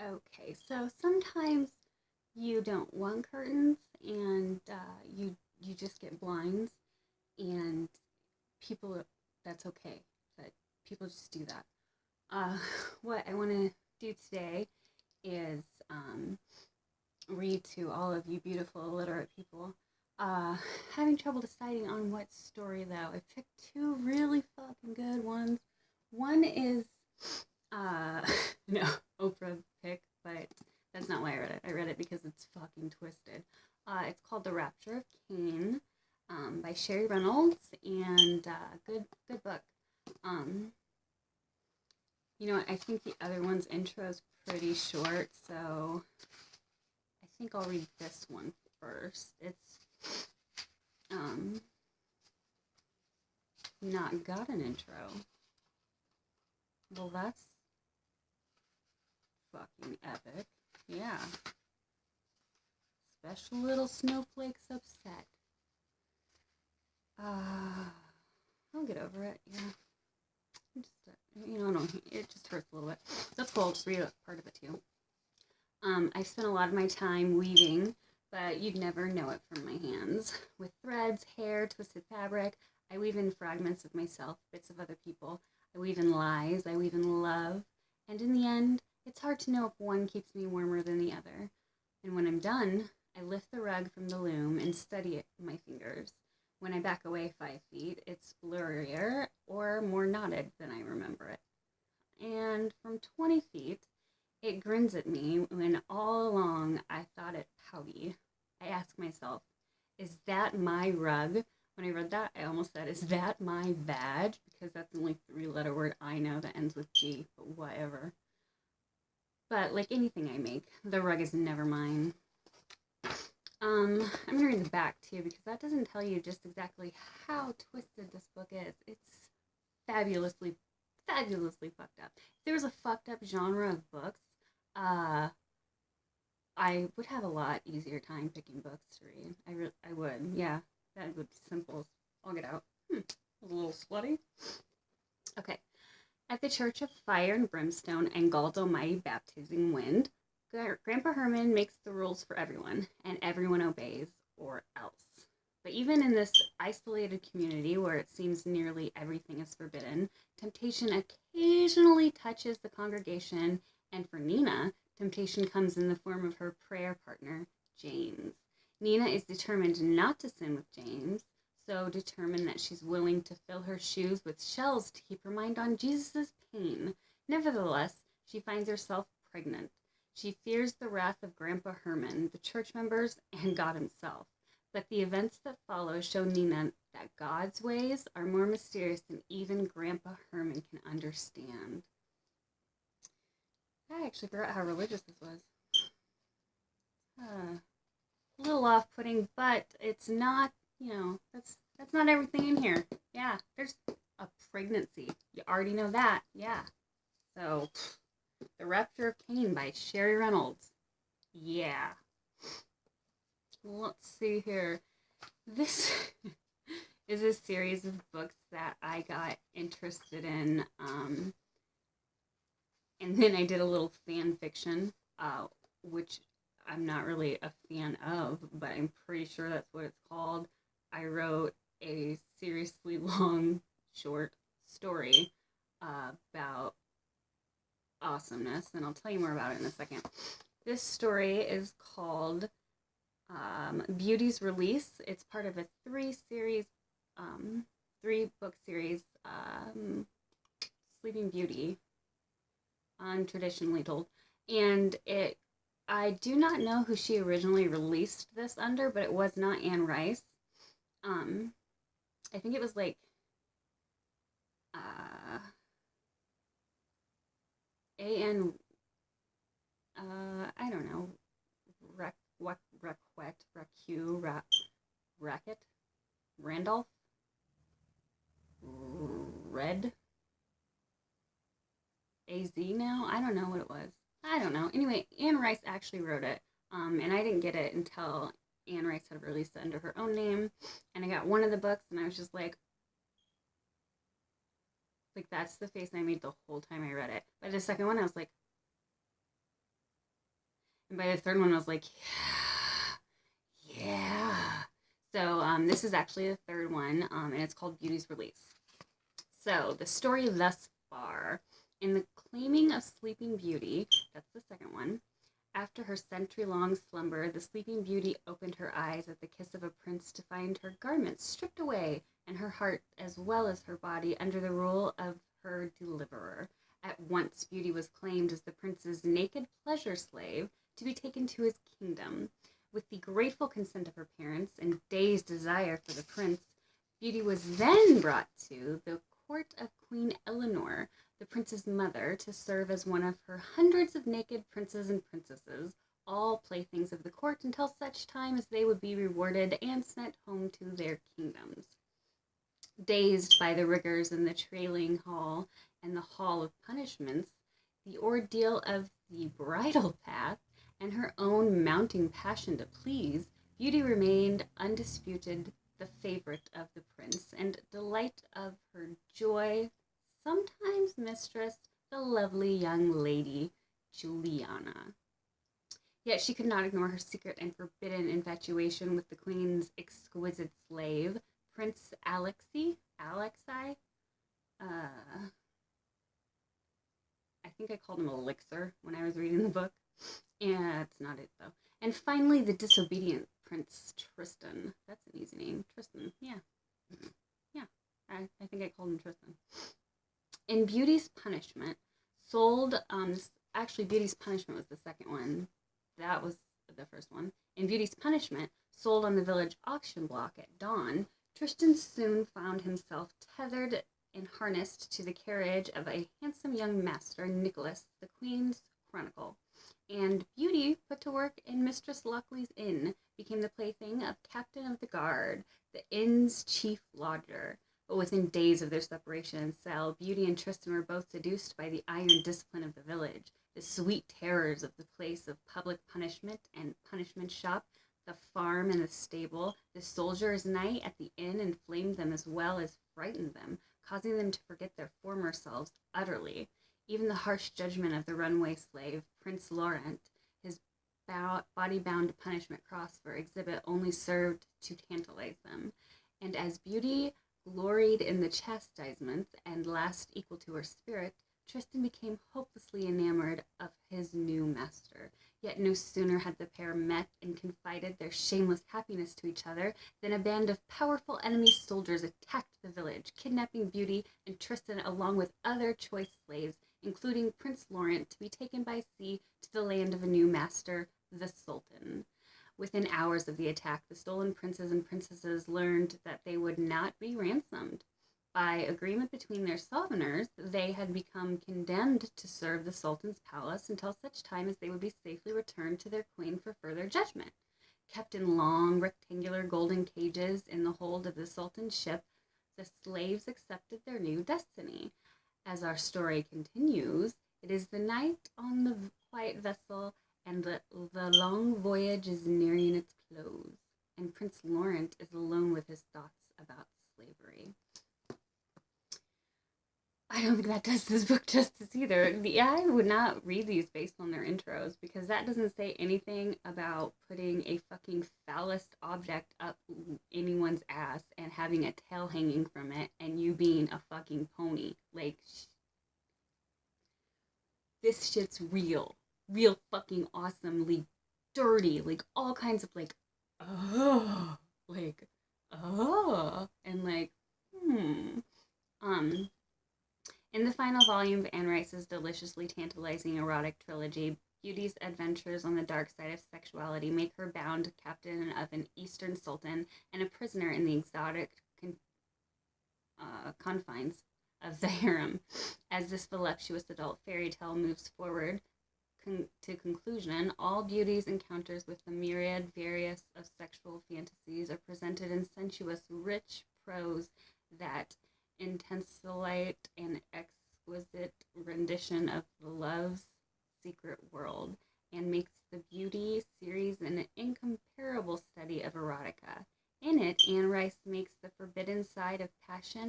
Okay, so sometimes you don't want curtains and you just get blinds and people that's okay. But people just do that. Uh, what I want to do today is read to all of you beautiful illiterate people. Uh, Having trouble deciding on what story though. I picked two really fucking good ones. One is uh, no Oprah pick, but that's not why I read it. I read it because it's fucking twisted. It's called The Rapture of Canaan by Sherry Reynolds, and good book. Um, you know what? I think the other one's intro is pretty short, so I think I'll read this one first. It's um, not got an intro. Well, that's fucking epic. Yeah. Special little snowflakes upset. I'll get over it. Yeah. Just, no, it just hurts a little bit. That's cool. I'll just read a part of it too. I spent a lot of my time weaving, but you'd never know it from my hands. With threads, hair, twisted fabric, I weave in fragments of myself, bits of other people. I weave in lies, I weave in love. And in the end, it's hard to know if one keeps me warmer than the other. And when I'm done, I lift the rug from the loom and study it with my fingers. When I back away 5 feet, it's blurrier or more knotted than I remember it. And from 20 feet, it grins at me when all along I thought it pouty. I ask myself, is that my rug? When I read that, I almost said, is that my badge? Because that's the only three-letter word I know that ends with G, but whatever. But like anything I make, the rug is never mine. I'm gonna read the back too because that doesn't tell you just exactly how twisted this book is. It's fabulously, fabulously fucked up. If there was a fucked up genre of books, I would have a lot easier time picking books to read. I would, yeah. That would be simple. I'll get out. A little slutty. Okay. At the Church of Fire and Brimstone and God's Almighty Baptizing Wind, Grandpa Herman makes the rules for everyone, and everyone obeys, or else. But even in this isolated community where it seems nearly everything is forbidden, temptation occasionally touches the congregation, and for Nina, temptation comes in the form of her prayer partner, James. Nina is determined not to sin with James, so determined that she's willing to fill her shoes with shells to keep her mind on Jesus' pain. Nevertheless, she finds herself pregnant. She fears the wrath of Grandpa Herman, the church members, and God himself. But the events that follow show Nina that God's ways are more mysterious than even Grandpa Herman can understand. I actually forgot how religious this was. A little off-putting, but it's not, that's not everything in here. Yeah, there's a pregnancy. You already know that. Yeah. So, The Rapture of Canaan by Sherry Reynolds. Yeah. Let's see here. This is a series of books that I got interested in, and then I did a little fan fiction, which I'm not really a fan of, but I'm pretty sure that's what it's called. I wrote a seriously long, short story about awesomeness, and I'll tell you more about it in a second. This story is called Beauty's Release. It's part of a three-book series, Sleeping Beauty, traditionally told. And I do not know who she originally released this under, but it was not Anne Rice. I think it was like A.N. I don't know, Racket, Randolph, Red, AZ now? I don't know what it was. I don't know. Anyway, Anne Rice actually wrote it, and I didn't get it until Anne Rice had released it under her own name, and I got one of the books, and I was just like, that's the face I made the whole time I read it. By the second one, I was like, And by the third one, I was like, yeah. So this is actually the third one, and it's called Beauty's Release. So the story thus far, in the claiming of Sleeping Beauty, that's the second one, after her century-long slumber, the Sleeping Beauty opened her eyes at the kiss of a prince to find her garments stripped away and her heart as well as her body under the rule of her deliverer. At once Beauty was claimed as the prince's naked pleasure slave to be taken to his kingdom. With the grateful consent of her parents and dazed desire for the prince, Beauty was then brought to the court of Queen Eleanor, the prince's mother, to serve as one of her hundreds of naked princes and princesses, all playthings of the court until such time as they would be rewarded and sent home to their kingdoms. Dazed by the rigors in the trailing hall and the hall of punishments, the ordeal of the bridal path, and her own mounting passion to please, Beauty remained undisputed the favorite of the prince, and delight of her joy, sometimes mistress, the lovely young lady Juliana. Yet she could not ignore her secret and forbidden infatuation with the queen's exquisite slave, Prince Alexei. I think I called him Elixir when I was reading the book. Yeah, that's not it though. And finally, the disobedient Prince Tristan. That's an easy name. Tristan, yeah. Yeah, I think I called him Tristan. In Beauty's Punishment, actually Beauty's Punishment was the second one. That was the first one. In Beauty's Punishment, sold on the village auction block at dawn, Tristan soon found himself tethered and harnessed to the carriage of a handsome young master, Nicholas, the Queen's Chronicle. And Beauty, put to work in Mistress Lockley's inn, became the plaything of Captain of the Guard, the inn's chief lodger. But within days of their separation and cell, Beauty and Tristan were both seduced by the iron discipline of the village, the sweet terrors of the place of public punishment and punishment shop, the farm and the stable. The soldier's night at the inn inflamed them as well as frightened them, causing them to forget their former selves utterly. Even the harsh judgment of the runaway slave, Prince Laurent, his body-bound punishment cross for exhibit, only served to tantalize them. And as Beauty gloried in the chastisements and last equal to her spirit, Tristan became hopelessly enamored of his new master. Yet no sooner had the pair met and confided their shameless happiness to each other than a band of powerful enemy soldiers attacked the village, kidnapping Beauty and Tristan along with other choice slaves, including Prince Laurent, to be taken by sea to the land of a new master, the Sultan. Within hours of the attack, the stolen princes and princesses learned that they would not be ransomed. By agreement between their sovereigners, they had become condemned to serve the Sultan's palace until such time as they would be safely returned to their queen for further judgment. Kept in long, rectangular golden cages in the hold of the Sultan's ship, the slaves accepted their new destiny. As our story continues, it is the night on the quiet vessel, and the long voyage is nearing its close, and Prince Laurent is alone with his thoughts about slavery. I don't think that does this book justice either. I would not read these based on their intros, because that doesn't say anything about putting a fucking phallus object up anyone's ass and having a tail hanging from it and you being a fucking pony. Like, this shit's real fucking awesomely dirty, like all kinds of like, and like, In the final volume of Anne Rice's deliciously tantalizing erotic trilogy, Beauty's adventures on the dark side of sexuality make her bound captain of an Eastern sultan and a prisoner in the exotic confines of the harem. As this voluptuous adult fairy tale moves forward to conclusion, all Beauty's encounters with the myriad various of sexual fantasies are presented in sensuous, rich prose that intensify an exquisite rendition of love's secret world, and makes the Beauty series an incomparable study of erotica. In it, Anne Rice makes the forbidden side of passion